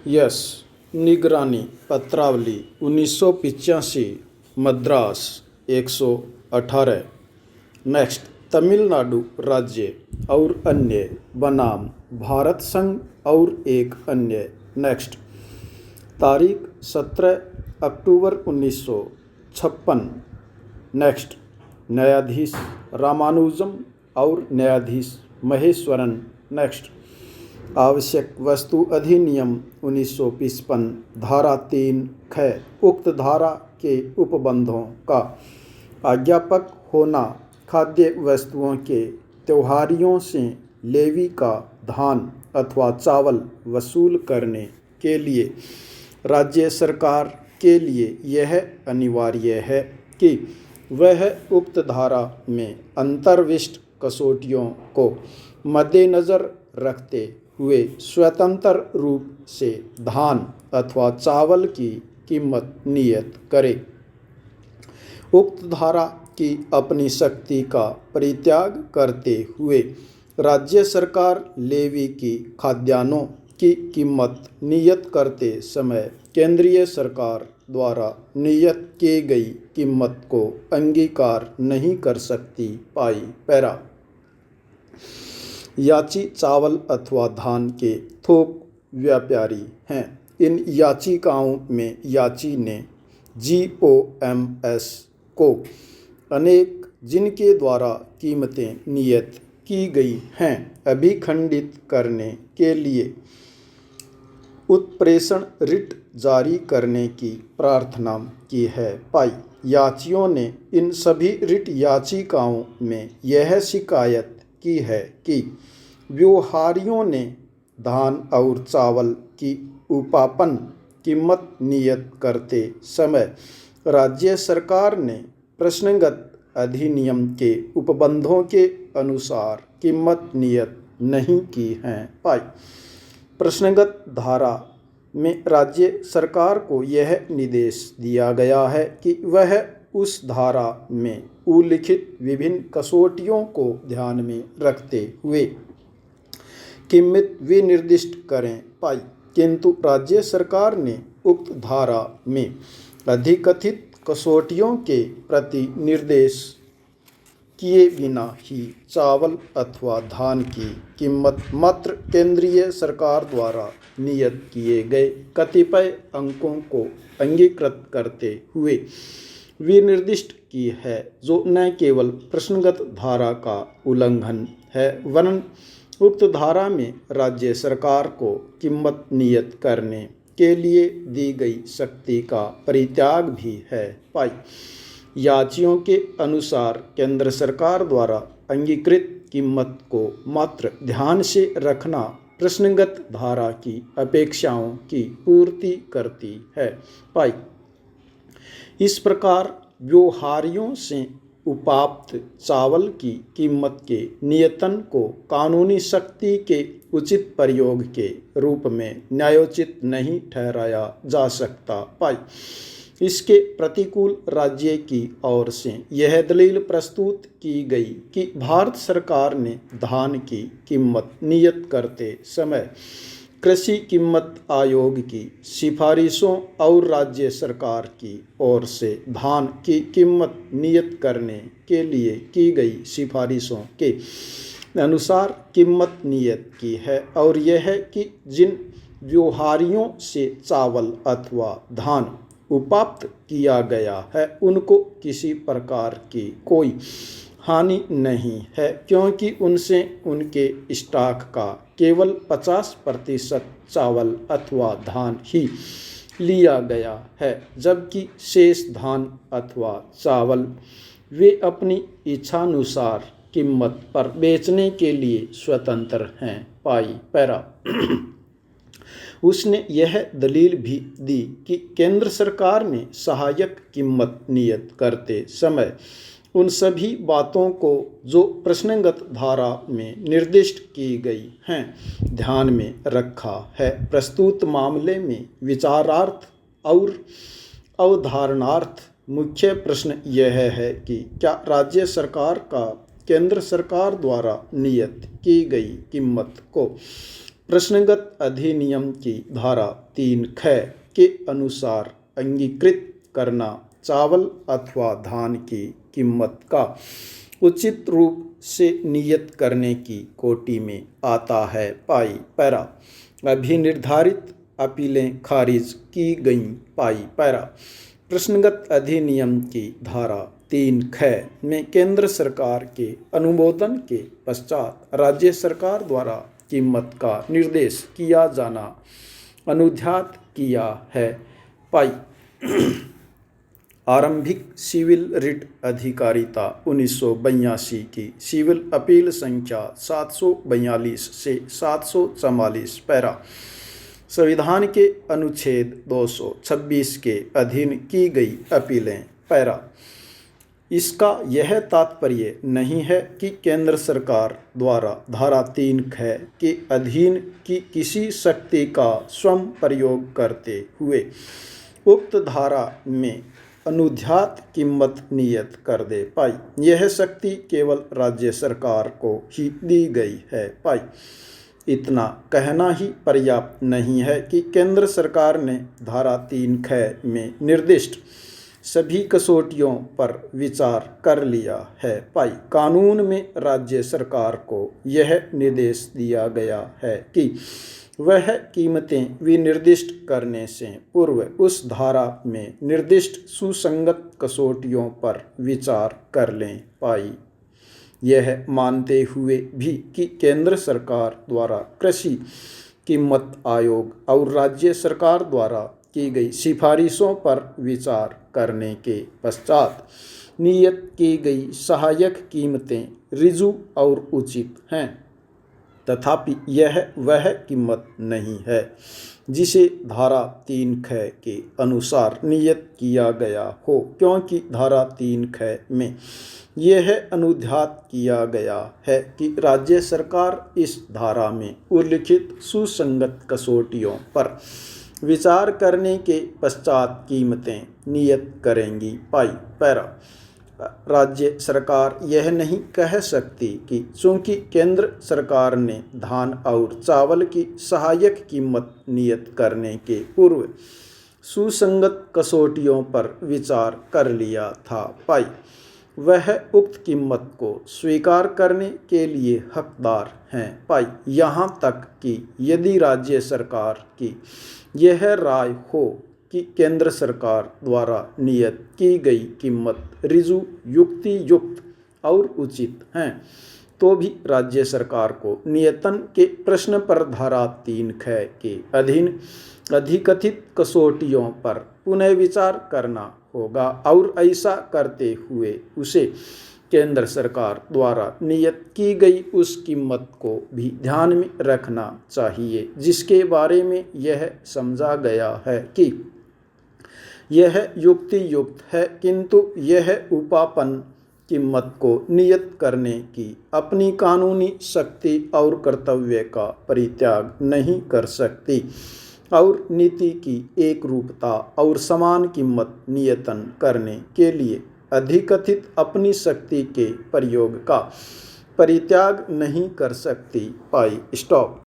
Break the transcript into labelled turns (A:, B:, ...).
A: Yes, निगरानी पत्रावली 1985 Madras 118। Next, Tamil Nadu राज्य और अन्य बनाम भारत संघ और एक अन्य। नेक्स्ट, तारीख 17 अक्टूबर 1956। नेक्स्ट, न्यायाधीश रामानुजम और न्यायाधीश महेश्वरन। नेक्स्ट, आवश्यक वस्तु अधिनियम 1955 धारा 3 ख उक्त धारा के उपबंधों का आज्ञापक होना खाद्य वस्तुओं के त्योहारियों से लेवी का धान अथवा चावल वसूल करने के लिए राज्य सरकार के लिए यह अनिवार्य है कि वह उक्त धारा में अंतर्विष्ट कसौटियों को मद्देनज़र रखते हुए स्वतंत्र रूप से धान अथवा चावल की कीमत नियत करे। उक्त धारा की अपनी शक्ति का परित्याग करते हुए राज्य सरकार लेवी की खाद्यान्नों की कीमत नियत करते समय केंद्रीय सरकार द्वारा नियत की गई कीमत को अंगीकार नहीं कर सकती। पाई पैरा। याची चावल अथवा धान के थोक व्यापारी हैं। इन याचिकाओं में याची ने GOMS को अनेक जिनके द्वारा कीमतें नियत की गई हैं अभिखंडित करने के लिए उत्प्रेषण रिट जारी करने की प्रार्थना की है। पाई, याचियों ने इन सभी रिट याचिकाओं में यह शिकायत की है कि व्यापारियों ने धान और चावल की उपापन कीमत नियत करते समय राज्य सरकार ने प्रश्नगत अधिनियम के उपबंधों के अनुसार कीमत नियत नहीं की है। पाई, प्रश्नगत धारा में राज्य सरकार को यह निर्देश दिया गया है कि वह उस धारा में उल्लिखित विभिन्न कसौटियों को ध्यान में रखते हुए कीमत विनिर्दिष्ट करें। पाई, किंतु राज्य सरकार ने उक्त धारा में अधिकथित कसौटियों के प्रति निर्देश किए बिना ही चावल अथवा धान की कीमत मात्र केंद्रीय सरकार द्वारा नियत किए गए कतिपय अंकों को अंगीकृत करते हुए विनिर्दिष्ट की है, जो न केवल प्रश्नगत धारा का उल्लंघन है वरन उक्त धारा में राज्य सरकार को कीमत नियत करने के लिए दी गई शक्ति का परित्याग भी है। पाई, याचियों के अनुसार केंद्र सरकार द्वारा अंगीकृत कीमत को मात्र ध्यान से रखना प्रश्नगत धारा की अपेक्षाओं की पूर्ति करती है। पाई, इस प्रकार व्यापारियों से उपाप्त चावल की कीमत के नियतन को कानूनी शक्ति के उचित प्रयोग के रूप में न्यायोचित नहीं ठहराया जा सकता। पाई, इसके प्रतिकूल राज्य की ओर से यह दलील प्रस्तुत की गई कि भारत सरकार ने धान की कीमत नियत करते समय कृषि कीमत आयोग की सिफारिशों और राज्य सरकार की ओर से धान की कीमत नियत करने के लिए की गई सिफारिशों के अनुसार कीमत नियत की है और यह है कि जिन व्यापारियों से चावल अथवा धान उपाप्त किया गया है उनको किसी प्रकार की कोई हानि नहीं है, क्योंकि उनसे उनके स्टॉक का केवल 50% चावल अथवा धान ही लिया गया है, जबकि शेष धान अथवा चावल वे अपनी इच्छानुसार कीमत पर बेचने के लिए स्वतंत्र हैं। पाई पैरा। उसने यह दलील भी दी कि केंद्र सरकार ने सहायक कीमत नियत करते समय उन सभी बातों को जो प्रश्नगत धारा में निर्दिष्ट की गई हैं ध्यान में रखा है। प्रस्तुत मामले में विचारार्थ और अवधारणार्थ मुख्य प्रश्न यह है कि क्या राज्य सरकार का केंद्र सरकार द्वारा नियत की गई कीमत को प्रश्नगत अधिनियम की धारा 3 ख के अनुसार अंगीकृत करना चावल अथवा धान की कीमत का उचित रूप से नियत करने की कोटि में आता है। पाई पैरा अभिनिर्धारित अपीलें खारिज की गईं। पाई पैरा प्रश्नगत अधिनियम की धारा 3 ख में केंद्र सरकार के अनुमोदन के पश्चात राज्य सरकार द्वारा कीमत का निर्देश किया जाना अनुध्यात किया है। पाई आरंभिक सिविल रिट अधिकारिता 1982 की सिविल अपील संख्या 742 से 744 पैरा संविधान के अनुच्छेद 226 के अधीन की गई अपीलें। पैरा इसका यह तात्पर्य नहीं है कि केंद्र सरकार द्वारा धारा 3 ख के अधीन की किसी शक्ति का स्वयं प्रयोग करते हुए उक्त धारा में अनुध्यात कीमत नियत कर दे। पाई यह शक्ति केवल राज्य सरकार को ही दी गई है। पाई इतना कहना ही पर्याप्त नहीं है कि केंद्र सरकार ने धारा 3 ख में निर्दिष्ट सभी कसौटियों पर विचार कर लिया है। पाई कानून में राज्य सरकार को यह निर्देश दिया गया है कि वह कीमतें विनिर्दिष्ट करने से पूर्व उस धारा में निर्दिष्ट सुसंगत कसौटियों पर विचार कर लें। पाई यह मानते हुए भी कि केंद्र सरकार द्वारा कृषि कीमत आयोग और राज्य सरकार द्वारा की गई सिफारिशों पर विचार करने के पश्चात नियत की गई सहायक कीमतें ऋजु और उचित हैं, तथापि यह वह कीमत नहीं है जिसे धारा 3 ख के अनुसार नियत किया गया हो, क्योंकि धारा 3 ख में यह अनुध्यात किया गया है कि राज्य सरकार इस धारा में उल्लिखित सुसंगत कसौटियों पर विचार करने के पश्चात कीमतें नियत करेंगी। पाई पैरा राज्य सरकार यह नहीं कह सकती कि चूंकि केंद्र सरकार ने धान और चावल की सहायक कीमत नियत करने के पूर्व सुसंगत कसौटियों पर विचार कर लिया था, पाई वह उक्त कीमत को स्वीकार करने के लिए हकदार हैं। पाई यहाँ तक कि यदि राज्य सरकार की यह राय हो कि केंद्र सरकार द्वारा नियत की गई कीमत ऋजु युक्ति युक्त और उचित हैं, तो भी राज्य सरकार को नियतन के प्रश्न पर धारा 3 ख के अधीन अधिकथित कसौटियों पर पुनः विचार करना होगा और ऐसा करते हुए उसे केंद्र सरकार द्वारा नियत की गई उस कीमत को भी ध्यान में रखना चाहिए जिसके बारे में यह समझा गया है कि यह युक्ति युक्त है, किंतु यह उपापन कीमत को नियत करने की अपनी कानूनी शक्ति और कर्तव्य का परित्याग नहीं कर सकती और नीति की एक रूपता और समान कीमत नियतन करने के लिए अधिकथित अपनी शक्ति के प्रयोग का परित्याग नहीं कर सकती। पाई स्टॉप।